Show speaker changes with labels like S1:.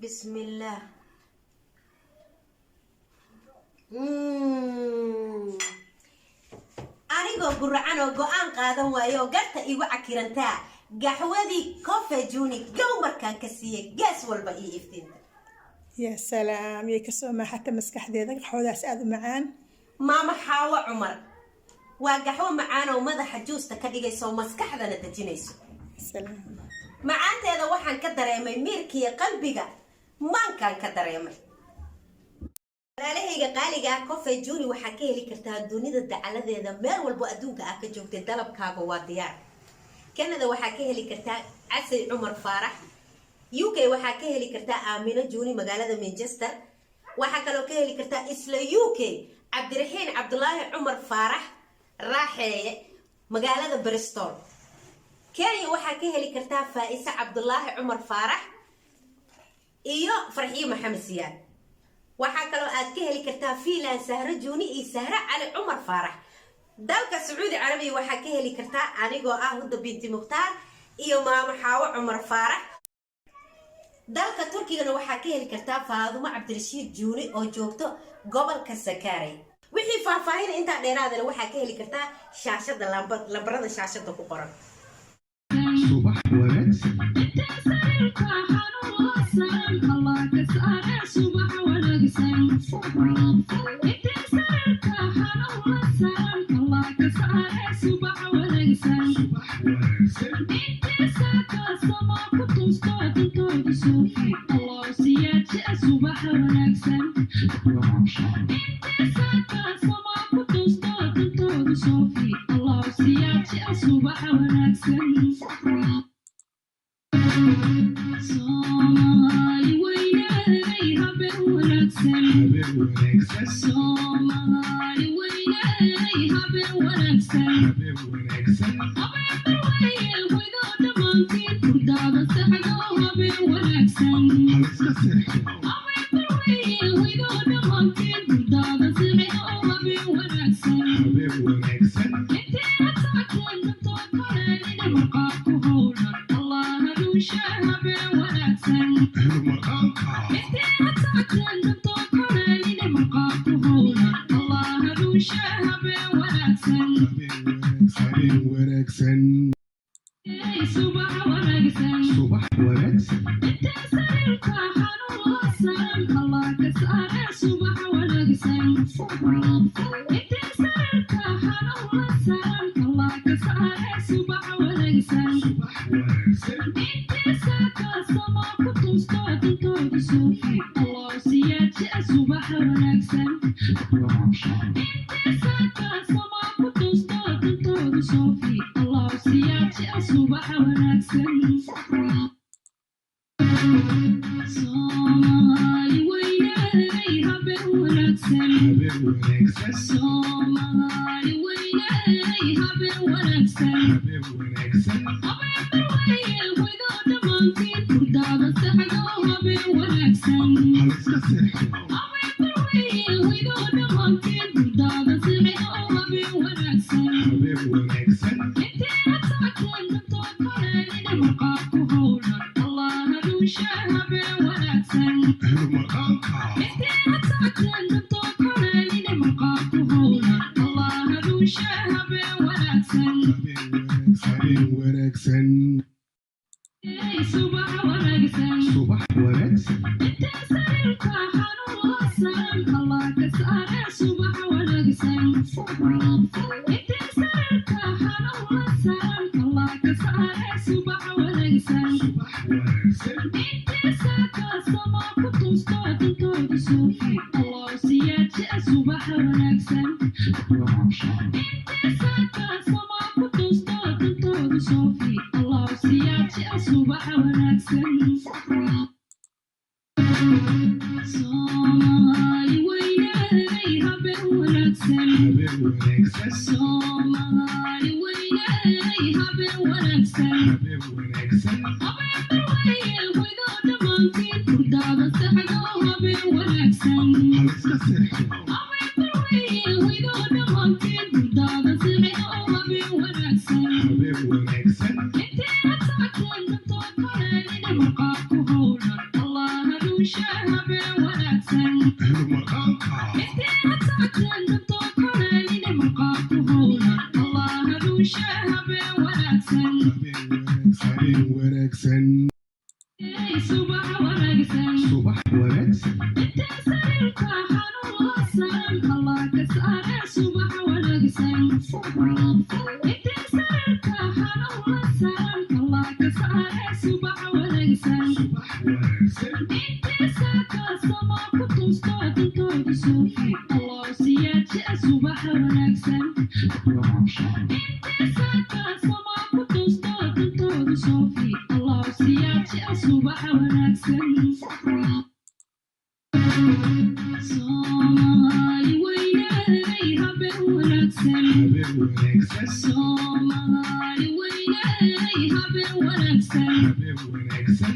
S1: بسم الله. anigoo guracan oo go'aan qaadan waayo garta igu cakirantaa gaxwadii coffee juni gow markaan ka siiyay gaas walba ii iftiinta.
S2: يا سلام يا كسومة حتى مسكح ديدك حودا سعد معان
S1: maama xaawo cumar waa gaxwo macaan oo madaxa juusta ka dhigayso maskaxdana dejinayso.
S2: سلام
S1: macaanteeda waxaan ka dareemay miirkiiyo qalbiga maankaan ka dareemay. walaalahayga qaaliga ah coffee juni waxaa ka heli kartaa dunida dacaladeeda meel walbo adduunka ah ka joogtay dalabkaaga waa diyaar. Canada waxaa ka heli kartaa casay cumar faarax. UK waxaa ka heli kartaa aamino juni magaalada Manchester. waxaa kaloo ka heli kartaa isla UK cabdiraxiin cabdulaahi cumar faarax raaxeeye magaalada Bristol. Kenya waxaa ka heli kartaa faa'isa cabdulaahi cumar faarax iyo farxiyo maxamed siyaad. waxaa kaloo aad ka heli kartaa fiilan sahro juni iyo sahro cali cumar faarax. dalka sacuudi carabiya waxaa ka heli kartaa anigoo ah Huda binti Mukhtaar iyo maamo xaawo cumar faarax. dalka turkigana waxaa ka heli kartaa faadumo cabdirashiid juuni oo joogto gobolka Sakaarey. wixii faahfaahin inta dheeraadana waxaa ka heli kartaa shaashada lambarada shaashada ku qoran.
S3: subax wanaagsan أهل مقالقة habeen wanaagsan subax wanaagsan habeen wanaagsan